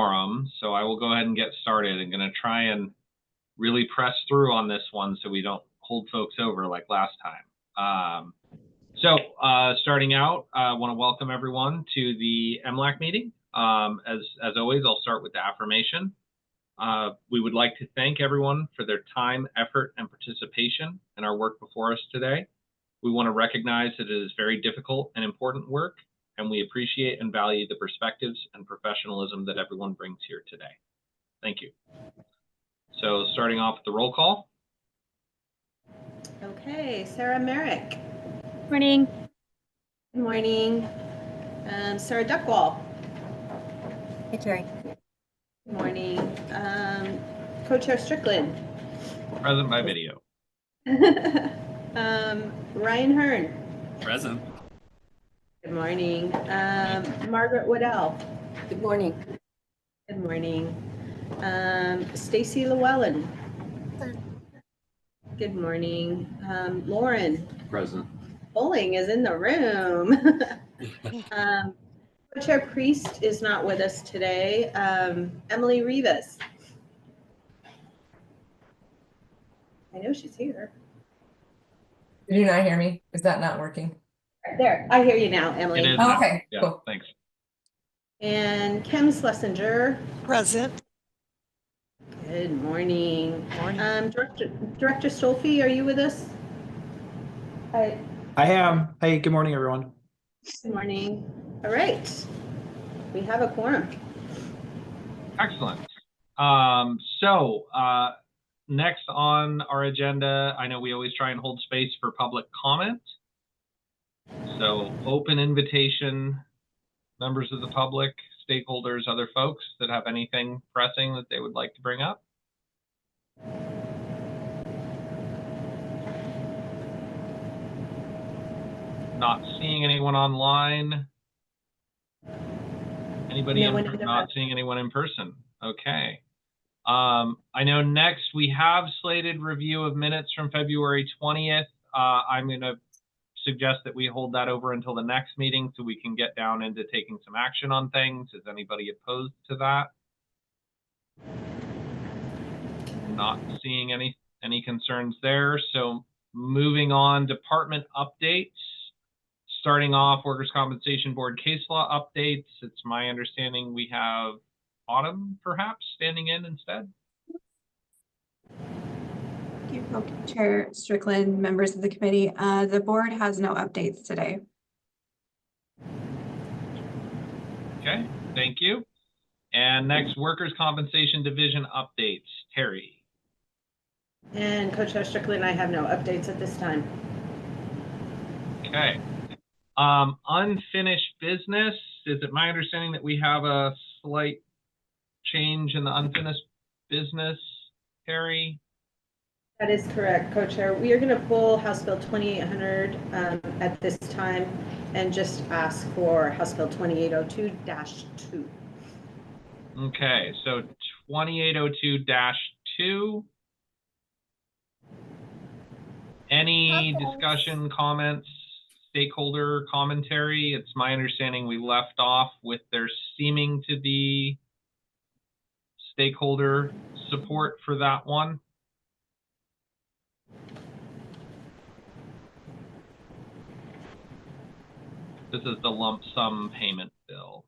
quorum, so I will go ahead and get started. I'm going to try and really press through on this one so we don't hold folks over like last time. Starting out, I want to welcome everyone to the MLAC meeting. As always, I'll start with the affirmation. We would like to thank everyone for their time, effort, and participation in our work before us today. We want to recognize that it is very difficult and important work, and we appreciate and value the perspectives and professionalism that everyone brings here today. Thank you. So starting off with the roll call. Okay, Sarah Merrick. Morning. Good morning. Sarah Duckwall. Hey, Terry. Good morning. Co-Chair Strickland. Present by video. Ryan Hearn. Present. Good morning. Margaret Waddell. Good morning. Good morning. Stacy Llewellyn. Good morning. Lauren. Present. Bowling is in the room. Co-Chair Priest is not with us today. Emily Rivas. I know she's here. Did you not hear me? Is that not working? There, I hear you now, Emily. It is Oh, now. okay, Yeah, cool. Thanks. And Kim Schlesinger. Present. Good morning. Morning. Director Stolfi, are you with us? Hi. I am. Hey, good morning, everyone. Good morning. All right. We have a quorum. Excellent. Next on our agenda, I know we always try and hold space for public comment. So open invitation, members of the public, stakeholders, other folks that have anything pressing that they would like to bring up. Not seeing anyone online. Anybody not seeing anyone in person? Okay. I know next we have slated review of minutes from February 20th. I'm going to suggest that we hold that over until the next meeting so we can get down into taking some action on things. Is anybody opposed to that? Not seeing any concerns there. So moving on, department updates. Starting off, Workers' Compensation Board case law updates. It's my understanding we have Autumn perhaps standing in instead. Thank you, Chair Strickland, members of the committee. The board has no updates today. Okay, thank you. And next, Workers' Compensation Division updates. Terry. And Co-Chair Strickland, I have no updates at this time. Okay. Unfinished business. Is it my understanding that we have a slight change in the unfinished business, Terry? That is correct, Co-Chair. We are going to pull House Bill 2800 at this time and just ask for House Bill 2802-2. Okay, so 2802-2. Any discussion, comments, stakeholder commentary? It's my understanding we left off with there seeming to be stakeholder support for that one. This is the lump sum payment bill.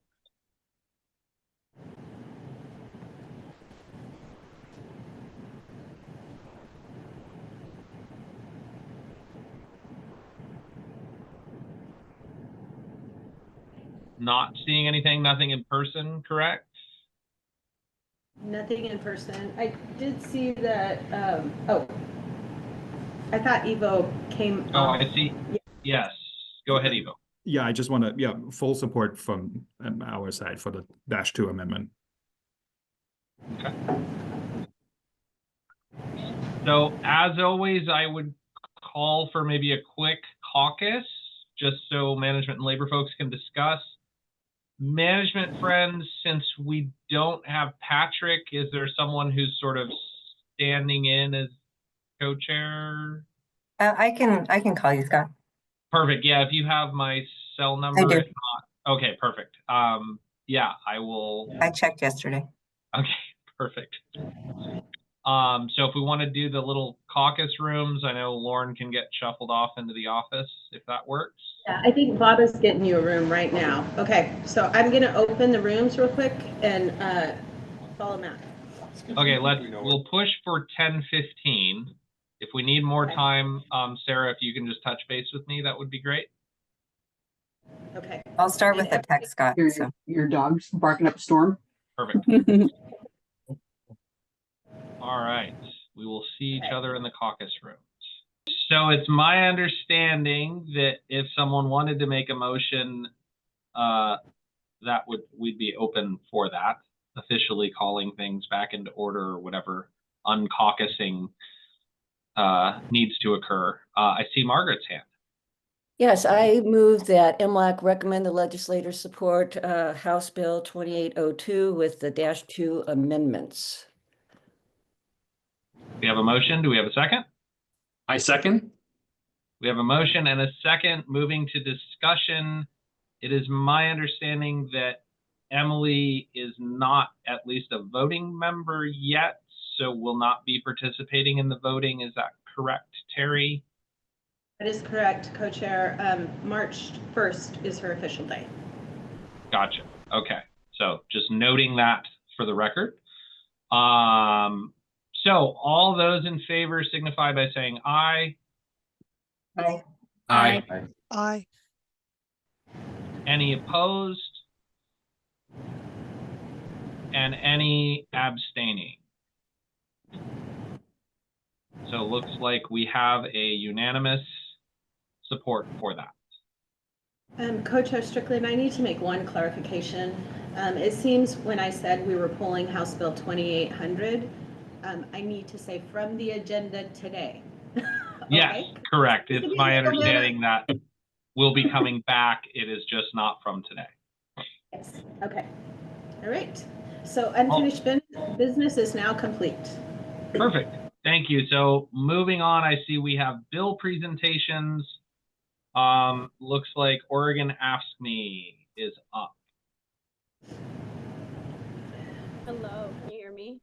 Not seeing anything, nothing in person, correct? Nothing in person. I did see that, I thought Evo came off. I see. Yeah. Yes, go ahead, Evo. Yeah, I just want to, full support from our side for the -2 amendment. Okay. So as always, I would call for maybe a quick caucus, just so management and labor folks can discuss. Management friends, since we don't have Patrick, is there someone who's sort of standing in as co-chair? I can call you, Scott. Perfect. Yeah, if you have my cell number. I do. If not, okay, perfect. yeah, I will. I checked yesterday. Okay, perfect. So if we want to do the little caucus rooms, I know Lauren can get shuffled off into the office if that works. Yeah, I think Bob is getting you a room right now. Okay, so I'm going to open the rooms real quick and follow Matt. Okay, we'll push for 10:15. If we need more Okay. time, Sarah, if you can just touch base with me, that would be great. Okay. I'll start with a text, Scott. So. Your dog's barking up a storm. Perfect. All right, we will see each other in the caucus rooms. So it's my understanding that if someone wanted to make a motion, we'd be open for that, officially calling things back into order or whatever uncaucusing needs to occur. I see Margaret's hand. Yes, I move that MLAC recommend the legislators support House Bill 2802 with the -2 amendments. We have a motion. Do we have a second? I second. We have a motion and a second. Moving to discussion. It is my understanding that Emily is not at least a voting member yet, so will not be participating in the voting. Is that correct, Terry? That is correct, Co-Chair. March 1st is her official day. Gotcha. Okay. So just noting that for the record. So all those in favor signify by saying aye. Aye. Aye. Aye. Any opposed? And any abstaining? So it looks like we have a unanimous support for that. Co-Chair Strickland, I need to make one clarification. It seems when I said we were pulling House Bill 2800, I need to say from the agenda today. Okay? Yes, correct. It's my understanding that we'll be coming back. It is just not from today. Yes. Okay. All right. So unfinished business is now complete. Perfect. Thank you. So moving on, I see we have bill presentations. Looks like Oregon AFSCME is up. Hello, can you hear me?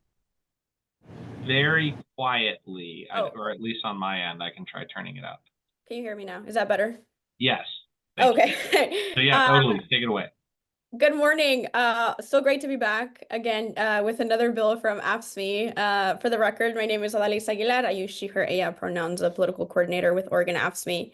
Very quietly, Oh. or at least on my end. I can try turning it up. Can you hear me now? Is that better? Yes. Thank you. Okay. So yeah, totally. Take it away. Good morning. So great to be back again with another bill from AFSCME. For the record, my name is Adalisa Aguilar. I use she, her, ella pronouns, a political coordinator with Oregon AFSCME.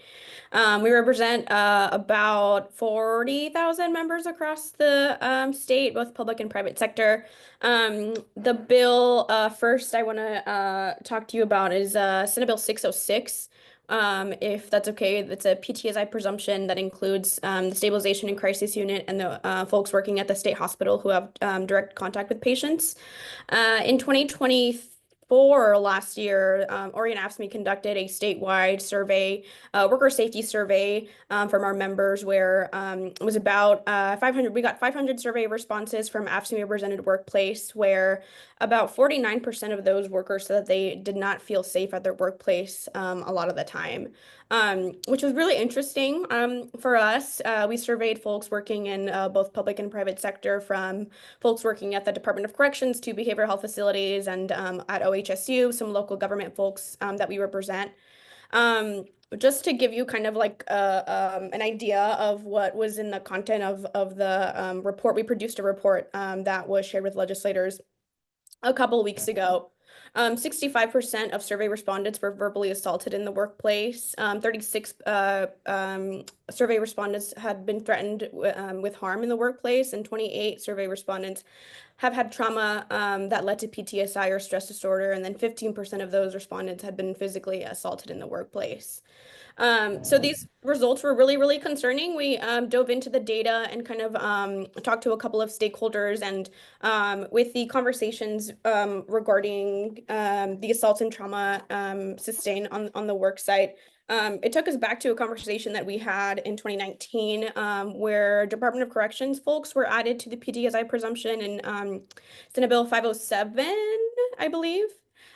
We represent about 40,000 members across the state, both public and private sector. The bill first I want to talk to you about is Senate Bill 606. If that's okay, it's a PTSI presumption that includes the stabilization and crisis unit and the folks working at the state hospital who have direct contact with patients. In 2024, last year, Oregon AFSCME conducted a statewide survey, worker safety survey from our members where it was about 500, we got 500 survey responses from AFSCME represented workplace where about 49% of those workers said that they did not feel safe at their workplace a lot of the time, which was really interesting for us. We surveyed folks working in both public and private sector, from folks working at the Department of Corrections to behavioral health facilities and at OHSU, some local government folks that we represent. Just to give you kind of like an idea of what was in the content of the report, we produced a report that was shared with legislators a couple of weeks ago. 65% of survey respondents were verbally assaulted in the workplace. 36 survey respondents had been threatened with harm in the workplace, and 28 survey respondents have had trauma that led to PTSI or stress disorder, and then 15% of those respondents had been physically assaulted in the workplace. So these results were really, really concerning. We dove into the data and kind of talked to a couple of stakeholders, and with the conversations regarding the assaults and trauma sustained on the work site. It took us back to a conversation that we had in 2019 where Department of Corrections folks were added to the PTSI presumption in Senate Bill 507, I believe.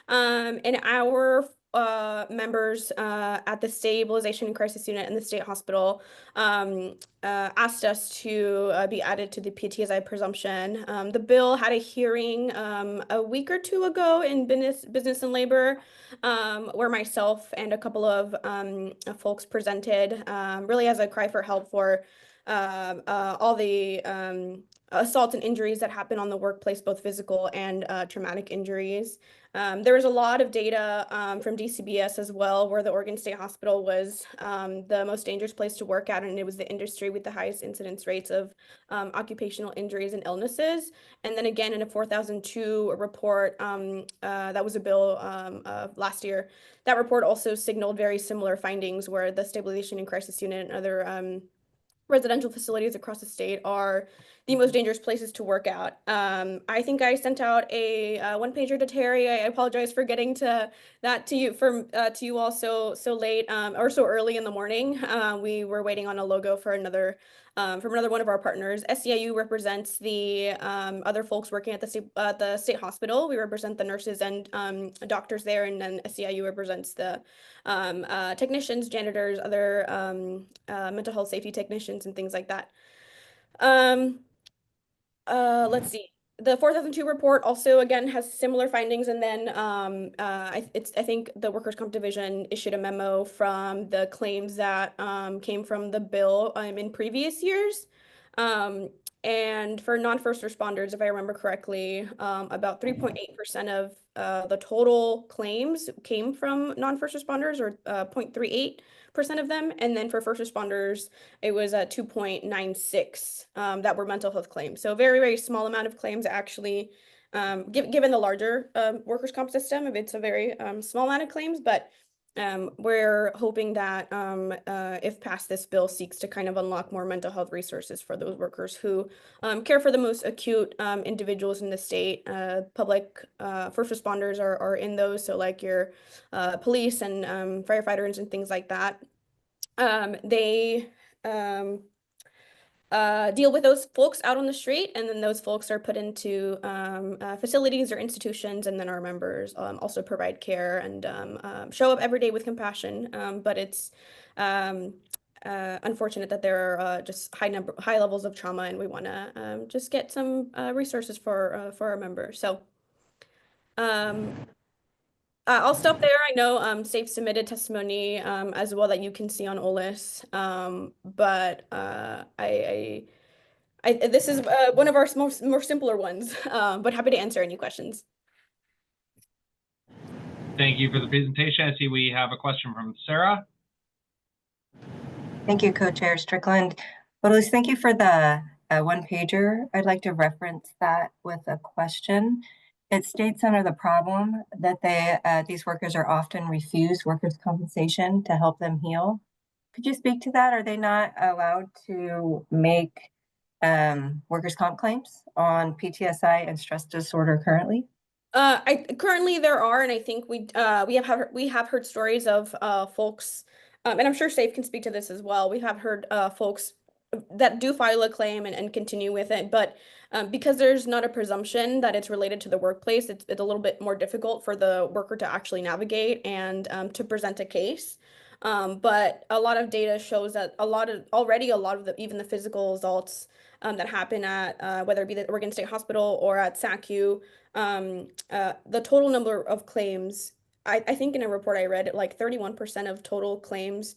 And our members at the stabilization and crisis unit in the state hospital asked us to be added to the PTSI presumption. The bill had a hearing a week or two ago in business and labor, where myself and a couple of folks presented, really as a cry for help for all the assaults and injuries that happen on the workplace, both physical and traumatic injuries. There was a lot of data from DCBS as well, where the Oregon State Hospital was the most dangerous place to work at, and it was the industry with the highest incidence rates of occupational injuries and illnesses. And then again, in a 4002 report, that was a bill last year, that report also signaled very similar findings, where the stabilization and crisis unit and other residential facilities across the state are the most dangerous places to work at. I think I sent out a one-pager to Terry. I apologize for getting to that to you all so late or so early in the morning. We were waiting on a logo for another from another one of our partners. SEIU represents the other folks working at the state hospital. We represent the nurses and doctors there, and then SEIU represents the technicians, janitors, other mental health safety technicians, and things like that. Let's see. The 4002 report also again has similar findings, and then I think the Workers' Comp Division issued a memo from the claims that came from the bill in previous years. And for non-first responders, if I remember correctly, about 3.8% of the total claims came from non-first responders, or 0.38% of them. And then for first responders, it was 2.96 that were mental health claims. So a very, very small amount of claims actually, given the larger workers' comp system, it's a very small amount of claims, but we're hoping that if passed, this bill seeks to kind of unlock more mental health resources for those workers who care for the most acute individuals in the state. Public first responders are in those, so like your police and firefighters and things like that. They deal with those folks out on the street, and then those folks are put into facilities or institutions, and then our members also provide care and show up every day with compassion. But it's unfortunate that there are just high levels of trauma, and we want to just get some resources for our members. So I'll stop there. I know Safe submitted testimony as well that you can see on OLIS, but this is one of our more simpler ones, but happy to answer any questions. Thank you for the presentation. I see we have a question from Sarah. Thank you, Co-Chair Strickland. Liz, thank you for the one pager. I'd like to reference that with a question. It states under the problem that these workers are often refused workers' compensation to help them heal. Could you speak to that? Are they not allowed to make workers' comp claims on PTSI and stress disorder currently? Currently there are, and I think we have heard stories of folks, and I'm sure Safe can speak to this as well. We have heard folks that do file a claim and continue with it, but because there's not a presumption that it's related to the workplace, it's a little bit more difficult for the worker to actually navigate and to present a case. But a lot of data shows that even the physical results that happen at whether it be the Oregon State Hospital or at SACU, the total number of claims, I think in a report I read, like 31% of total claims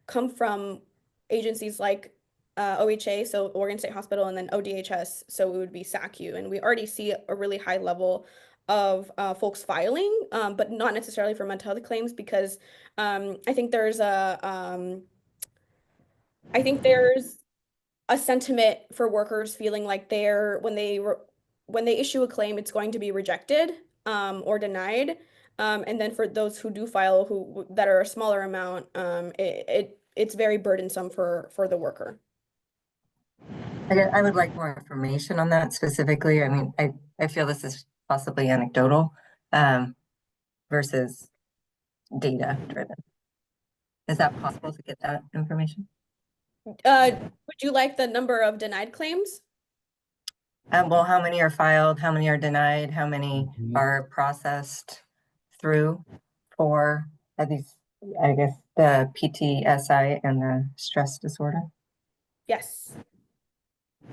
come from agencies like OHA, so Oregon State Hospital, and then ODHS, so it would be SACU. And we already see a really high level of folks filing, but not necessarily for mental health claims, because I think there's a sentiment for workers feeling like when they issue a claim, it's going to be rejected or denied. And then for those who do file, that are a smaller amount, it's very burdensome for the worker. I would like more information on that specifically. I mean, I feel this is possibly anecdotal versus data driven. Is that possible to get that information? Would you like the number of denied claims? Well, how many are filed? How many are denied? How many are processed through for these, I guess, the PTSI and the stress disorder? Yes.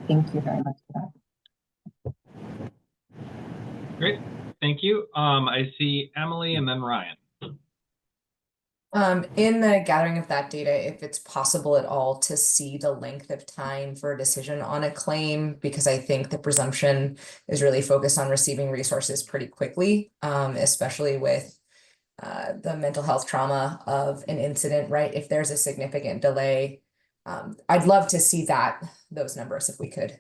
Thank you very much for that. Great. Thank you. I see Emily and then Ryan. In the gathering of that data, if it's possible at all to see the length of time for a decision on a claim, because I think the presumption is really focused on receiving resources pretty quickly, especially with the mental health trauma of an incident, right? If there's a significant delay, I'd love to see those numbers if we could.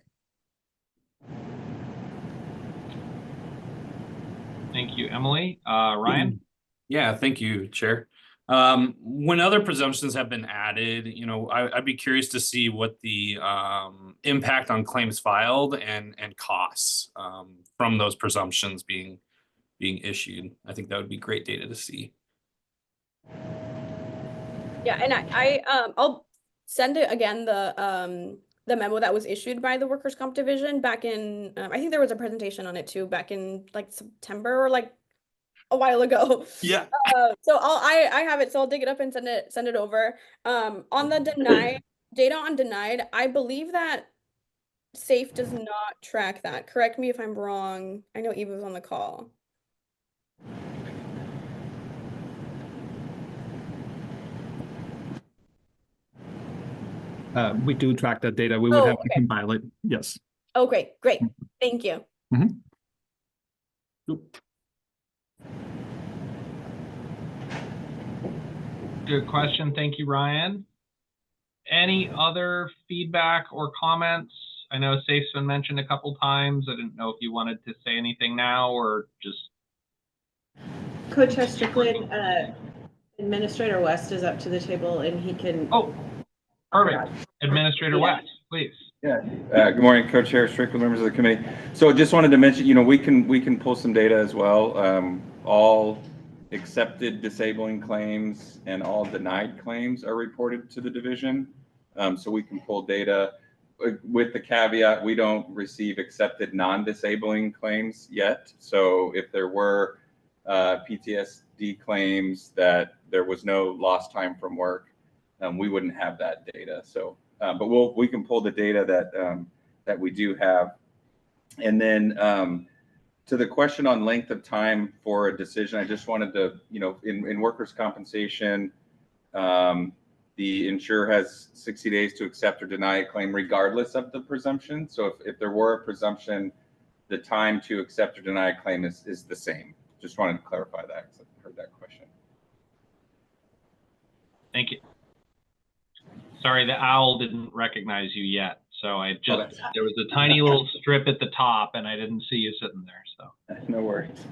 Thank you, Emily. Ryan? Yeah, thank you, Chair. When other presumptions have been added, I'd be curious to see what the impact on claims filed and costs from those presumptions being issued. I think that would be great data to see. Yeah, and I'll send it again, the memo that was issued by the Workers' Comp Division back in, I think there was a presentation on it too, back in like September or like a while ago. Yeah. So I have it, so I'll dig it up and send it over. On the denied data on denied, I believe that SAFE does not track that. Correct me if I'm wrong. I know Eva was on the call. We do track that data. We would have to Okay. compile it. Yes. Okay, great. Thank you. Good question. Thank you, Ryan. Any other feedback or comments? I know SAFE's been mentioned a couple times. I didn't know if you wanted to say anything now or just. Co-Chair Strickland, Administrator West is up to the table and he can. Oh, perfect. Administrator West, please. Yeah. Good morning, Co-Chair Strickland, members of the committee. So just wanted to mention, we can pull some data as well. All accepted disabling claims and all denied claims are reported to the division. So we can pull data with the caveat, we don't receive accepted non-disabling claims yet. So if there were PTSD claims that there was no lost time from work, we wouldn't have that data. So, but we can pull the data that we do have. And then to the question on length of time for a decision, I just wanted to, in workers' compensation, the insurer has 60 days to accept or deny a claim regardless of the presumption. So if there were a presumption, the time to accept or deny a claim is the same. Just wanted to clarify that because I've heard that question. Thank you. Sorry, the owl didn't recognize you yet. So there was a tiny little strip at the top and I didn't see you sitting there. So no worries.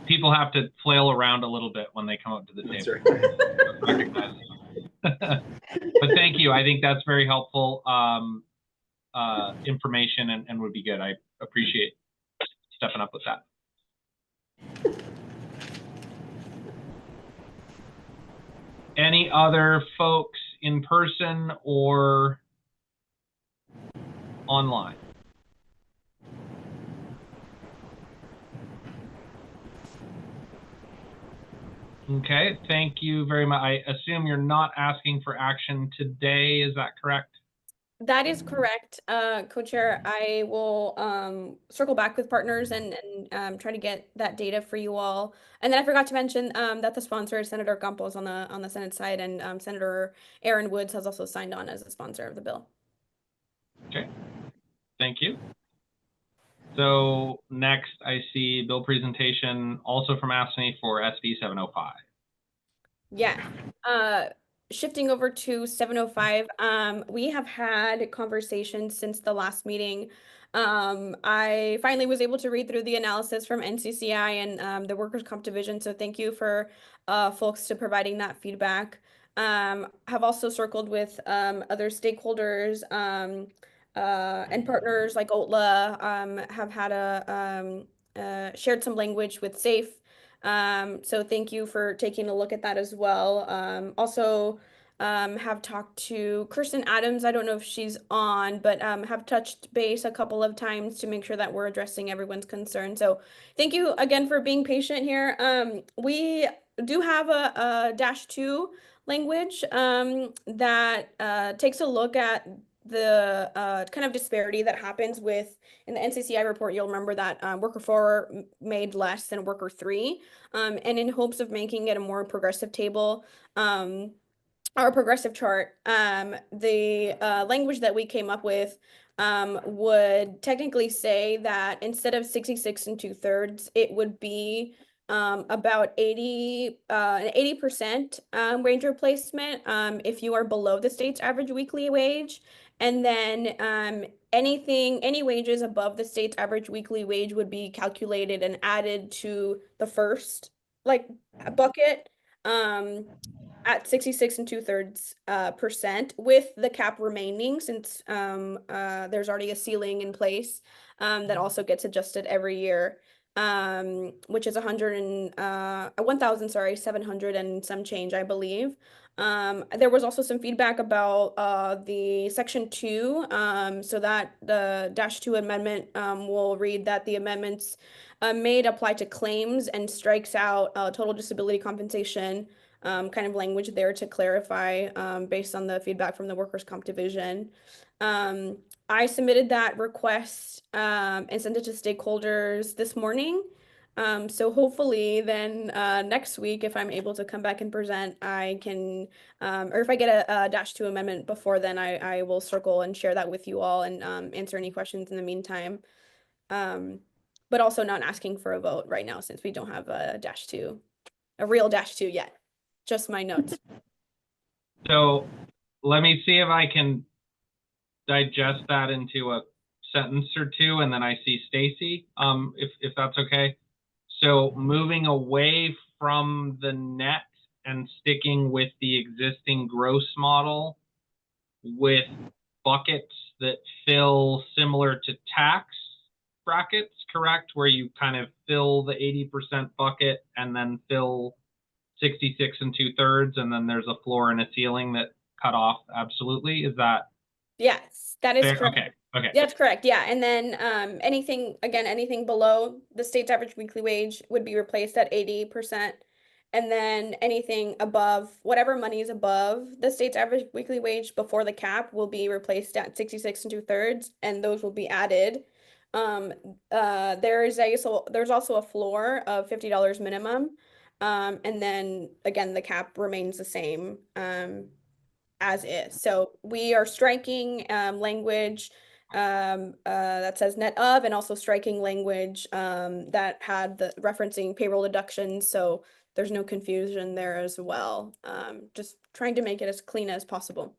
People have to flail around a little bit when they come up to the table. Recognize but thank you. I think that's very helpful information and would be good. I appreciate stepping up with that. Any other folks in person or online? Okay, thank you very much. I assume you're not asking for action today, is that correct? That is correct, Co-Chair. I will circle back with partners and try to get that data for you all. And then I forgot to mention that the sponsor is Senator Campos on the Senate side, and Senator Aaron Woods has also signed on as a sponsor of the bill. Okay, thank you. So next I see bill presentation also from AFSCME for SB 705. Yeah. Shifting over to 705, we have had conversations since the last meeting. I finally was able to read through the analysis from NCCI and the Workers' Comp Division, so thank you for folks to providing that feedback. Have also circled with other stakeholders and partners like OTLA, have had shared some language with SAFE. So thank you for taking a look at that as well. Also, have talked to Kirsten Adams. I don't know if she's on, but have touched base a couple of times to make sure that we're addressing everyone's concern. So thank you again for being patient here. We do have a -2 language that takes a look at the kind of disparity that happens with, in the NCCI report, you'll remember that worker 4 made less than worker 3, and in hopes of making it a more progressive table, or progressive chart, the language that we came up with would technically say that instead of 66 2/3, it would be about 80% wage replacement if you are below the state's average weekly wage. And then any wages above the state's average weekly wage would be calculated and added to the first bucket at 66 2/3% with the cap remaining, since there's already a ceiling in place that also gets adjusted every year, which is 1,700 and some change, I believe. There was also some feedback about the section 2, so that the -2 amendment will read that the amendments made apply to claims and strikes out total disability compensation kind of language there to clarify based on the feedback from the Workers' Comp Division. I submitted that request and sent it to stakeholders this morning. So hopefully then next week, if I'm able to come back and present, I can, or if I get a -2 amendment before then, I will circle and share that with you all and answer any questions in the meantime. But also not asking for a vote right now since we don't have a -2, a real -2 yet. Just my notes. So let me see if I can digest that into a sentence or two, and then I see Stacy, if that's okay. So moving away from the net and sticking with the existing gross model with buckets that fill similar to tax brackets, correct? Where you kind of fill the 80% bucket and then fill 66 2/3, and then there's a floor and a ceiling that cut off absolutely. Is that? Yes, that is fair? correct. Okay. That's correct. Yeah. And then anything below the state's average weekly wage would be replaced at 80%. And then anything above, whatever money is above the state's average weekly wage before the cap will be replaced at 66 2/3, and those will be added. There's also a floor of $50 minimum. And then again, the cap remains the same as is. So we are striking language that says net of, and also striking language that had the referencing payroll deductions. So there's no confusion there as well. Just trying to make it as clean as possible.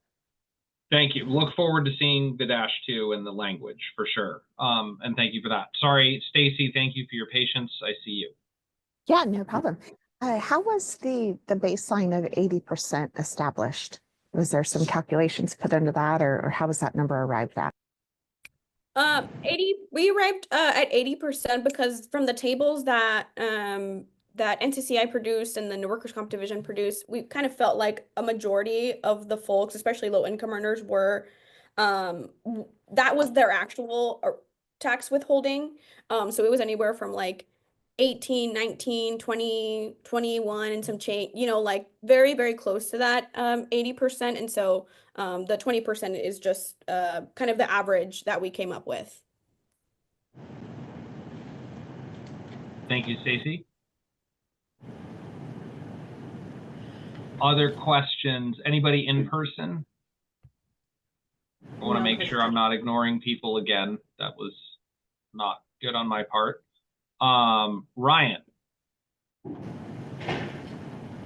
Thank you. Look forward to seeing the -2 and the language for sure. And thank you for that. Sorry, Stacy, thank you for your patience. I see you. Yeah, no problem. How was the baseline of 80% established? Was there some calculations put into that, or how was that number arrived at? 80, we arrived at 80% because from the tables that that NCCI produced and then the Workers' Comp Division produced, we kind of felt like a majority of the folks, especially low income earners, were that was their actual tax withholding. So it was anywhere from like 18, 19, 20, 21 and some change, like very, very close to that 80%. And so the 20% is just kind of the average that we came up with. Thank you, Stacy. Other questions? Anybody in person? I want to make sure I'm not ignoring people again. That was not good on my part. Ryan.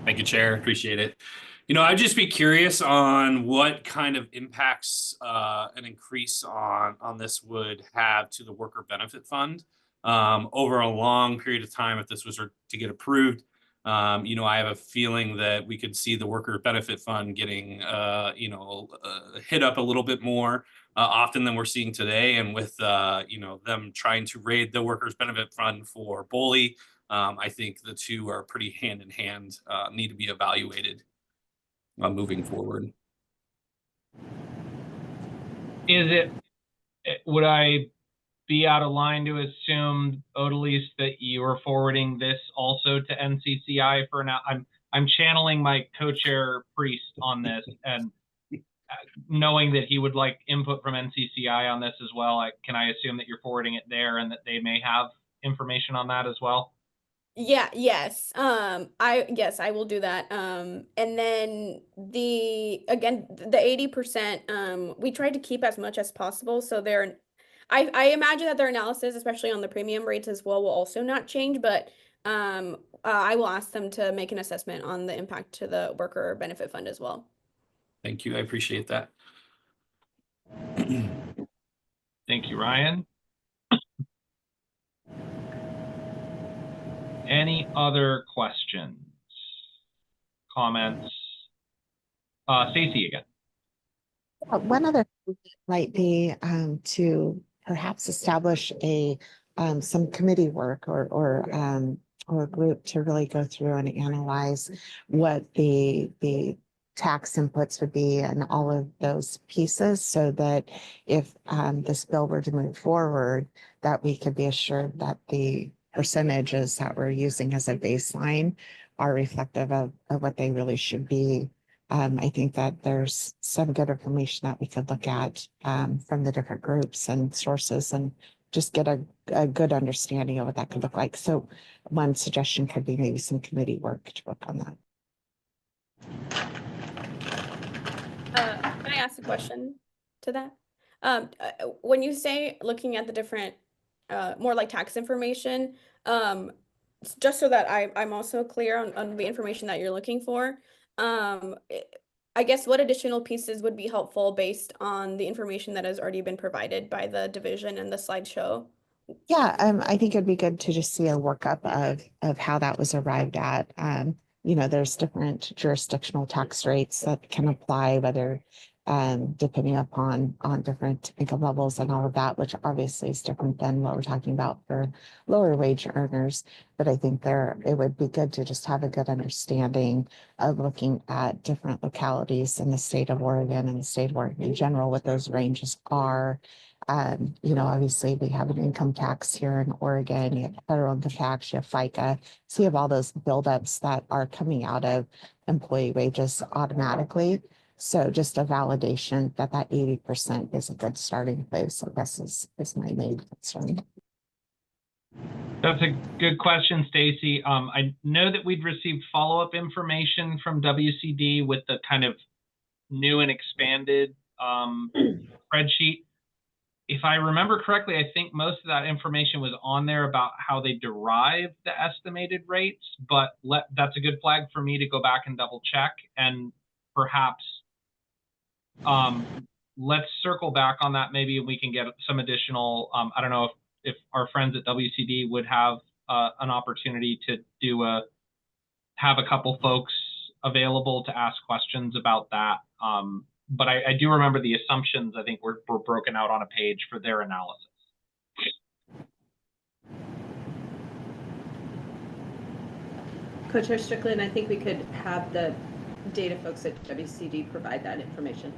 Thank you, Chair. Appreciate it. I'd just be curious on what kind of impacts an increase on this would have to the worker benefit fund over a long period of time if this was to get approved. I have a feeling that we could see the worker benefit fund getting, hit up a little bit more often than we're seeing today. And with, them trying to raid the workers benefit fund for bully, I think the two are pretty hand in hand, need to be evaluated. moving forward. Would I be out of line to assume, Odalise, that you are forwarding this also to NCCI for now? I'm channeling my co-chair Priest on this, and knowing that he would like input from NCCI on this as well. Can I assume that you're forwarding it there and that they may have information on that as well? Yes. I will do that. And then the 80%, we tried to keep as much as possible. So I imagine that their analysis, especially on the premium rates as well, will also not change, but I will ask them to make an assessment on the impact to the worker benefit fund as well. Thank you. I appreciate that. Thank you, Ryan. Any other questions, comments? Stacey again. One other thing might be to perhaps establish some committee work or a group to really go through and analyze what the tax inputs would be and all of those pieces, so that if this bill were to move forward, that we could be assured that the percentages that we're using as a baseline are reflective of what they really should be. I think that there's some good information that we could look at from the different groups and sources and just get a good understanding of what that could look like. So one suggestion could be maybe some committee work to work on that. Can I ask a question to that? When you say looking at the different, more like tax information, just so that I'm also clear on the information that you're looking for, I guess what additional pieces would be helpful based on the information that has already been provided by the division and the slideshow? Yeah, I think it'd be good to just see a workup of how that was arrived at. There's different jurisdictional tax rates that can apply, whether depending upon different income levels and all of that, which obviously is different than what we're talking about for lower wage earners. But I think it would be good to just have a good understanding of looking at different localities in the state of Oregon and the state of Oregon in general, what those ranges are. Obviously we have an income tax here in Oregon, you have federal income tax, you have FICA. So you have all those buildups that are coming out of employee wages automatically. So just a validation that 80% is a good starting place, I guess is my main concern. That's a good question, Stacey. I know that we'd received follow-up information from WCD with the kind of new and expanded spreadsheet. If I remember correctly, I think most of that information was on there about how they derive the estimated rates, but that's a good flag for me to go back and double check, and perhaps let's circle back on that. Maybe we can get some additional, I don't know if our friends at WCD would have an opportunity to have a couple folks available to ask questions about that. But I do remember the assumptions, I think, were broken out on a page for their analysis. Co-Chair Strickland, I think we could have the data folks at WCD provide that information.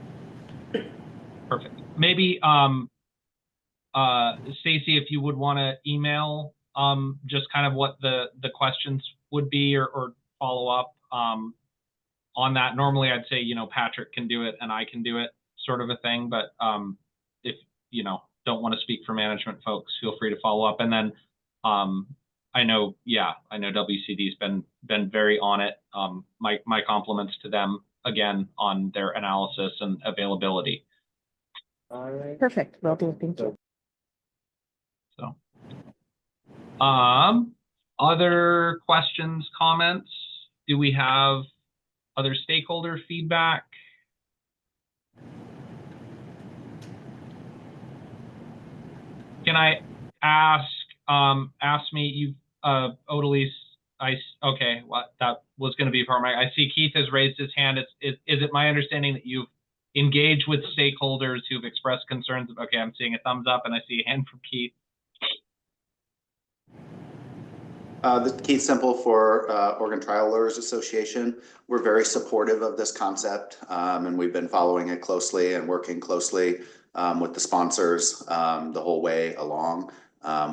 Perfect. Maybe, Stacey, if you would want to email just kind of what the questions would be or follow up on that. Normally I'd say, Patrick can do it and I can do it, sort of a thing. But if, don't want to speak for management folks, feel free to follow up. And then I know WCD's been very on it. My compliments to them again on their analysis and availability. All right. Perfect. Will do. Thank you. So, other questions, comments? Do we have other stakeholder feedback? Can I ask me, Odalise, okay, well, that was going to be part of I see Keith has raised his hand. Is it my understanding that you've engaged with stakeholders who've expressed concerns? Okay, I'm seeing a thumbs up and I see a hand from Keith. This is Keith Simple for Oregon Trial Lawyers Association. We're very supportive of this concept, and we've been following it closely and working closely with the sponsors the whole way along.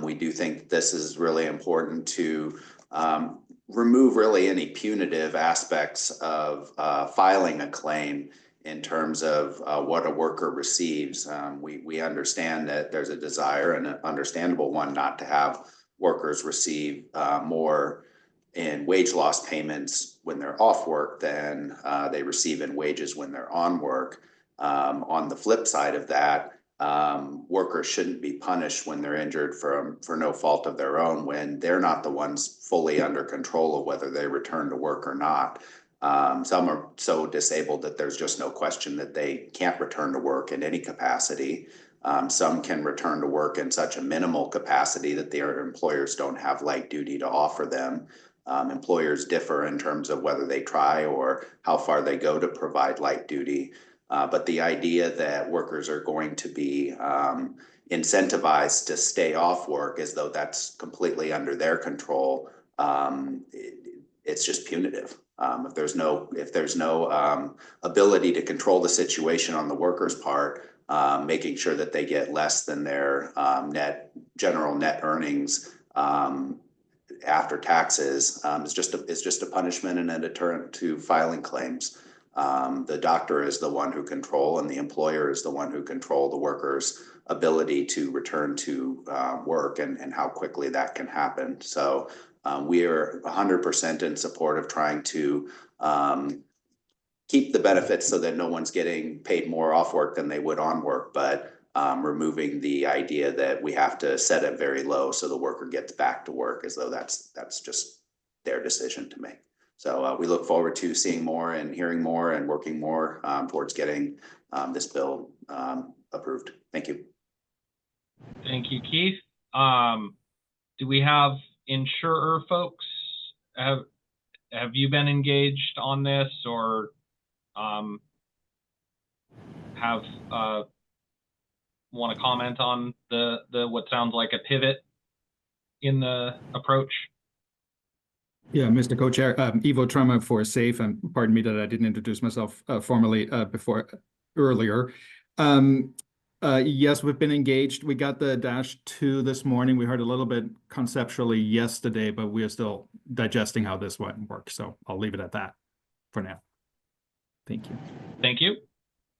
We do think this is really important to remove really any punitive aspects of filing a claim in terms of what a worker receives. We understand that there's a desire, and an understandable one, not to have workers receive more in wage loss payments when they're off work than they receive in wages when they're on work. On the flip side of that, workers shouldn't be punished when they're injured for no fault of their own, when they're not the ones fully under control of whether they return to work or not. Some are so disabled that there's just no question that they can't return to work in any capacity. Some can return to work in such a minimal capacity that their employers don't have light duty to offer them. Employers differ in terms of whether they try or how far they go to provide light duty. But the idea that workers are going to be incentivized to stay off work as though that's completely under their control, it's just punitive. If there's no ability to control the situation on the worker's part, making sure that they get less than their general net earnings after taxes is just a punishment and a deterrent to filing claims. The doctor is the one who control, and the employer is the one who control the worker's ability to return to work and how quickly that can happen. So we are 100% in support of trying to keep the benefits so that no one's getting paid more off work than they would on work, but removing the idea that we have to set it very low so the worker gets back to work as though that's just their decision to make. So we look forward to seeing more and hearing more and working more towards getting this bill approved. Thank you. Thank you, Keith. Do we have insurer folks? Have you been engaged on this, or have want to comment on the what sounds like a pivot in the approach? Yeah, Mr. Co-Chair, Ivo Trema for SAFE, and pardon me that I didn't introduce myself formally earlier. Yes, we've been engaged. We got the -2 this morning. We heard a little bit conceptually yesterday, but we are still digesting how this one works. So I'll leave it at that for now. Thank you. Thank you.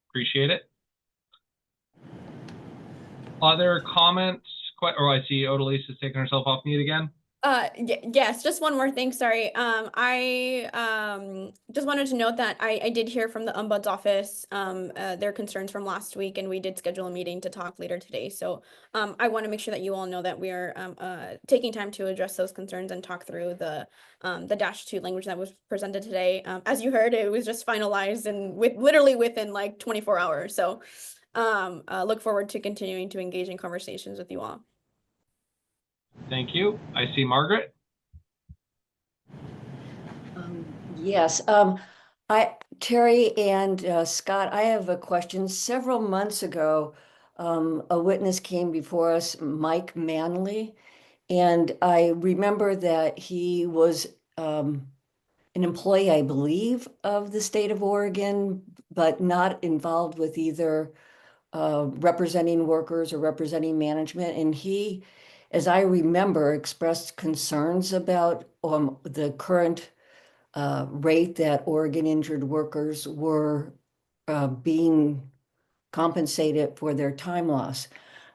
Appreciate it. Other comments? Oh, I see Odalise has taken herself off mute again. Yes, just one more thing. Sorry. I just wanted to note that I did hear from the Ombuds office their concerns from last week, and we did schedule a meeting to talk later today. So I want to make sure that you all know that we are taking time to address those concerns and talk through the -2 language that was presented today. As you heard, it was just finalized and literally within like 24 hours. So look forward to continuing to engage in conversations with you all. Thank you. I see Margaret. Yes, Terry and Scott, I have a question. Several months ago, a witness came before us, Mike Manley, and I remember that he was an employee, I believe, of the state of Oregon, but not involved with either representing workers or representing management. And he, as I remember, expressed concerns about the current rate that Oregon injured workers were being compensated for their time loss.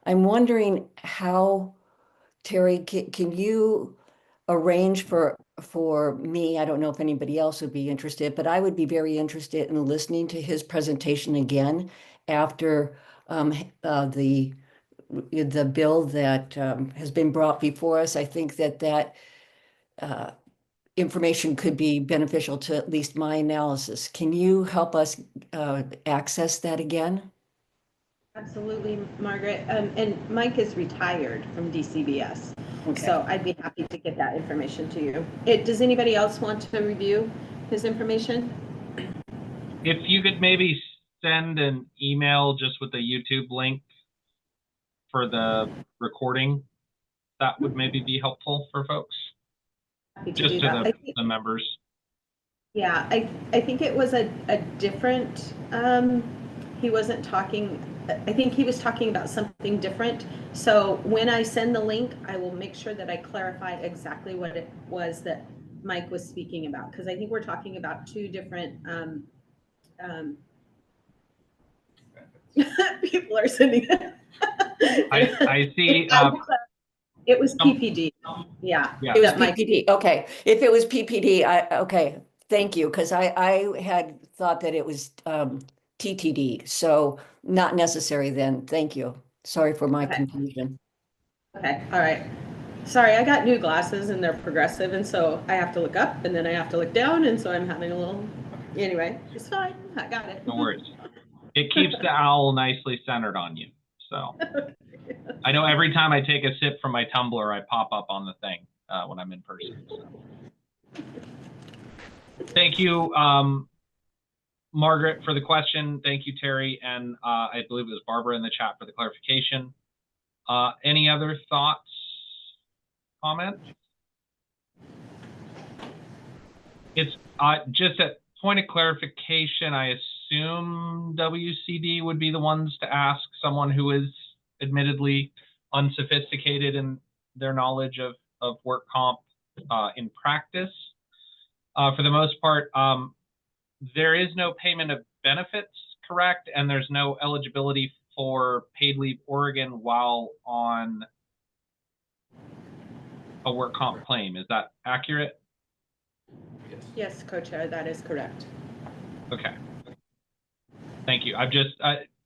I'm wondering how, Terry, can you arrange for me, I don't know if anybody else would be interested, but I would be very interested in listening to his presentation again after the bill that has been brought before us. I think that information could be beneficial to at least my analysis. Can you help us access that again? Absolutely, Margaret. And Mike is retired from DCBS. Okay. So I'd be happy to get that information to you. Does anybody else want to review his information? If you could maybe send an email just with the YouTube link for the recording, that would maybe be helpful for folks. Happy to just do to that. I think, the members. yeah, I think it was a different, he wasn't talking, I think he was talking about something different. So when I send the link, I will make sure that I clarify exactly what it was that Mike was speaking about, because I think we're talking about two different people are sending it. I see. It was PPD. Yeah. Yeah. It was that Mike- PPD. Okay. If it was PPD, okay. Thank you. Because I had thought that it was TTD. So not necessary then. Thank you. Sorry for my Okay. confusion. Okay. All right. Sorry, I got new glasses and they're progressive, and so I have to look up and then I have to look down, and so I'm having a little. Anyway, it's fine. I got it. No worries. It keeps the owl nicely centered on you. So I know every time I take a sip from my tumbler, I pop up on the thing when I'm in person. So. Thank you, Margaret, for the question. Thank you, Terry, and I believe it was Barbara in the chat for the clarification. Any other thoughts, comments? It's just a point of clarification. I assume WCD would be the ones to ask someone who is admittedly unsophisticated in their knowledge of work comp in practice. For the most part, there is no payment of benefits, correct? And there's no eligibility for paid leave Oregon while on a work comp claim. Is that accurate? Yes, co-chair, that is correct. Okay. Thank you. I've just,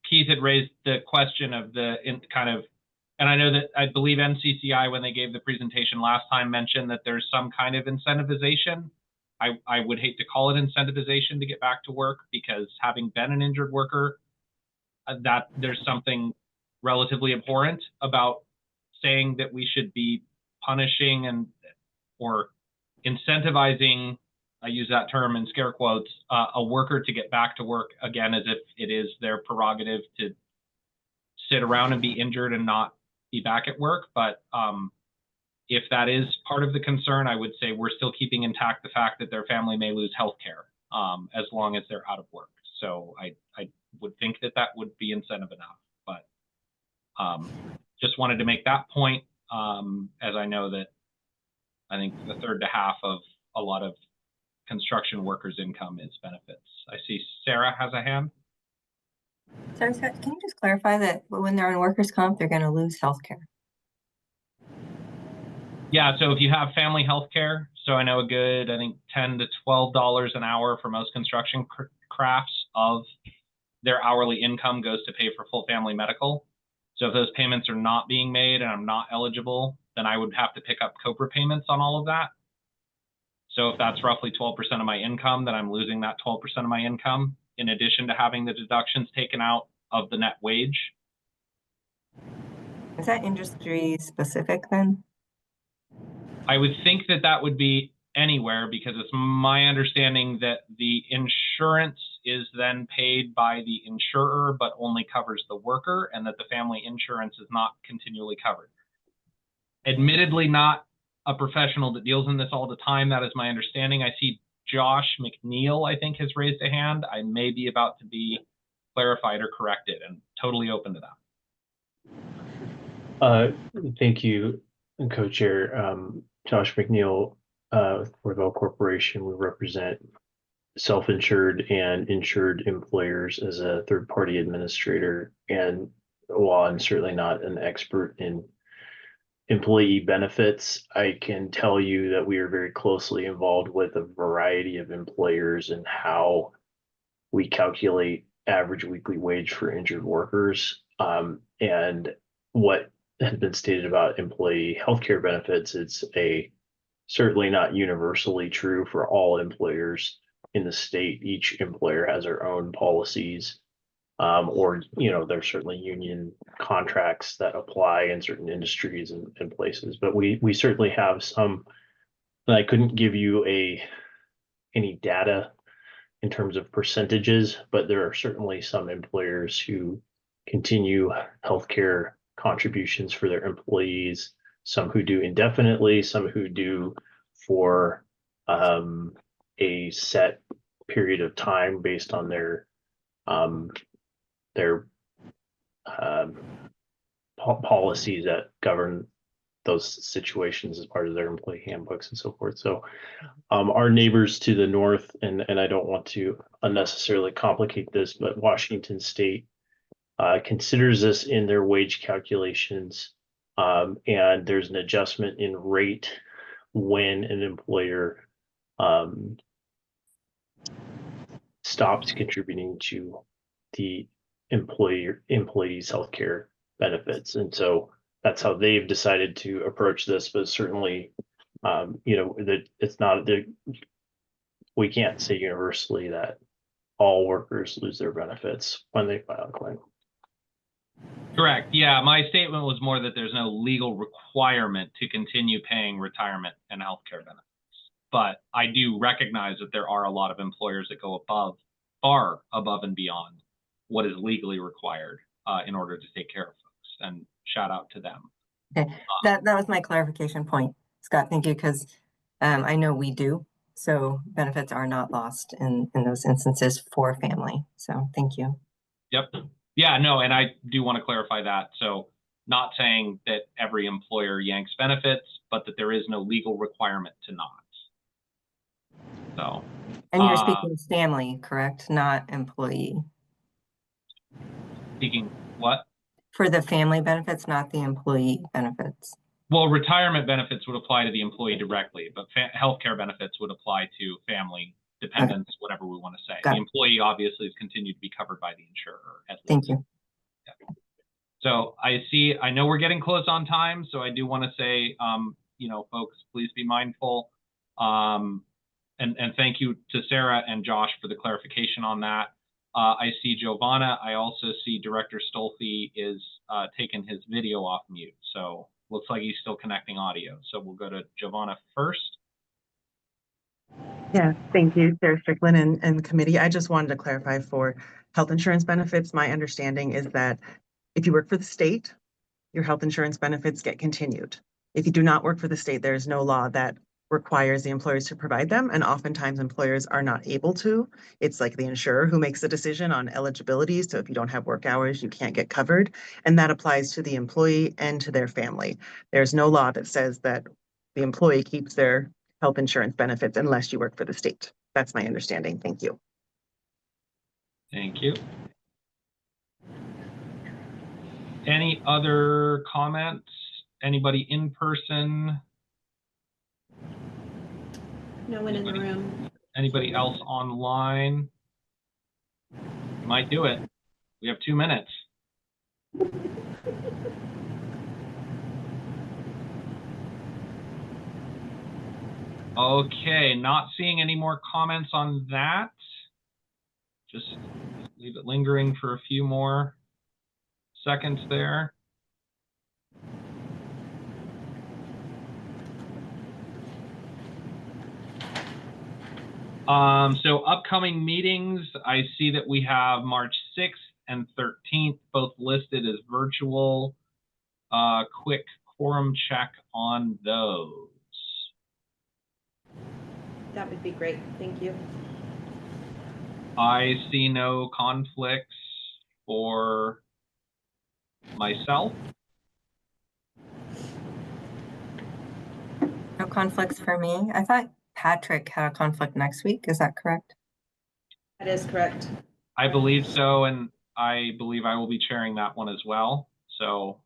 Keith had raised the question of the and I know that I believe NCCI, when they gave the presentation last time, mentioned that there's some kind of incentivization. I would hate to call it incentivization to get back to work, because having been an injured worker, that there's something relatively abhorrent about saying that we should be punishing or incentivizing, I use that term in scare quotes, a worker to get back to work, again, as if it is their prerogative to sit around and be injured and not be back at work. But if that is part of the concern, I would say we're still keeping intact the fact that their family may lose health care as long as they're out of work. So I would think that that would be incentive enough. But just wanted to make that point, as I know that I think the third to half of a lot of construction workers' income is benefits. I see Sarah has a hand. Sorry, Scott, can you just clarify that when they're on workers' comp, they're going to lose health care? Yeah, so if you have family health care, so I know a good, I think $10 to $12 an hour for most construction crafts of their hourly income goes to pay for full family medical. So if those payments are not being made and I'm not eligible, then I would have to pick up COBRA payments on all of that. So if that's roughly 12% of my income, then I'm losing that 12% of my income, in addition to having the deductions taken out of the net wage. Is that industry specific then? I would think that that would be anywhere, because it's my understanding that the insurance is then paid by the insurer, but only covers the worker, and that the family insurance is not continually covered. Admittedly, not a professional that deals in this all the time. That is my understanding. I see Josh McNeil, I think, has raised a hand. I may be about to be clarified or corrected, and totally open to that. Thank you, Co-Chair. Josh McNeil, for Bell Corporation. We represent self-insured and insured employers as a third-party administrator. And while I'm certainly not an expert in employee benefits, I can tell you that we are very closely involved with a variety of employers and how we calculate average weekly wage for injured workers. And what has been stated about employee healthcare benefits, it's certainly not universally true for all employers in the state. Each employer has their own policies, or there's certainly union contracts that apply in certain industries and places. But we certainly have some. And I couldn't give you any data in terms of percentages, but there are certainly some employers who continue healthcare contributions for their employees, some who do indefinitely, some who do for a set period of time based on their policies that govern those situations as part of their employee handbooks and so forth. So our neighbors to the north, and I don't want to unnecessarily complicate this, but Washington State considers this in their wage calculations, and there's an adjustment in rate when an employer stops contributing to the employee's healthcare benefits. And so that's how they've decided to approach this, but certainly, that it's not that we can't say universally that all workers lose their benefits when they file a claim. Correct. Yeah, my statement was more that there's no legal requirement to continue paying retirement and healthcare benefits. But I do recognize that there are a lot of employers that go far above and beyond what is legally required in order to take care of folks. And shout out to them. Okay, that was my clarification point, Scott. Thank you, because I know we do. So benefits are not lost in those instances for family. So thank you. Yep. Yeah, no, and I do want to clarify that. So not saying that every employer yanks benefits, but that there is no legal requirement to not. So. And you're speaking family, correct? Not employee. Speaking what? For the family benefits, not the employee benefits. Well, retirement benefits would apply to the employee directly, but healthcare benefits would apply to family, dependents, whatever we want to say. The employee obviously is continued to be covered by the insurer. At least. Thank you. Yeah. So I know we're getting close on time, so I do want to say, folks, please be mindful. And thank you to Sarah and Josh for the clarification on that. I see Giovanna. I also see Director Stolfi is taking his video off mute. So looks like he's still connecting audio. So we'll go to Giovanna first. Yeah, thank you, Chair Strickland and committee. I just wanted to clarify for health insurance benefits. My understanding is that if you work for the state, your health insurance benefits get continued. If you do not work for the state, there is no law that requires the employers to provide them, and oftentimes employers are not able to. It's like the insurer who makes the decision on eligibility. So if you don't have work hours, you can't get covered, and that applies to the employee and to their family. There's no law that says that the employee keeps their health insurance benefits unless you work for the state. That's my understanding. Thank you. Thank you. Any other comments? Anybody in person? No one in the room. Anybody else online? Might do it. We have 2 minutes. Okay, not seeing any more comments on that. Just leave it lingering for a few more seconds there. So upcoming meetings, I see that we have March 6th and 13th, both listed as virtual. Quick quorum check on those. That would be great. Thank you. I see no conflicts for myself. No conflicts for me. I thought Patrick had a conflict next week. Is that correct? That is correct. I believe so, and I believe I will be chairing that one as well. So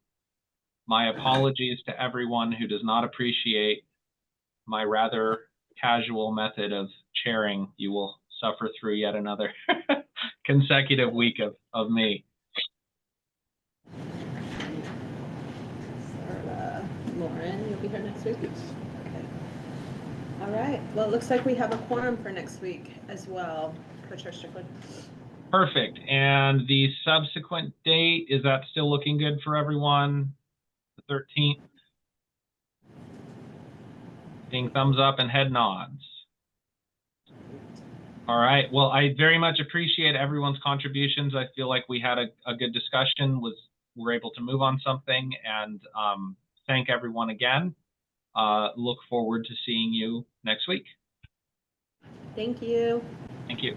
my apologies to everyone who does not appreciate my rather casual method of chairing. You will suffer through yet another consecutive week of me. Lauren, you'll be here next week? Okay. All right. Well, it looks like we have a quorum for next week as well, Co-Chair Strickland. Perfect. And the subsequent date, is that still looking good for everyone? The 13th? Seeing thumbs up and head nods. All right. Well, I very much appreciate everyone's contributions. I feel like we had a good discussion. We're able to move on something, and thank everyone again. look forward to seeing you next week. Thank you. Thank you.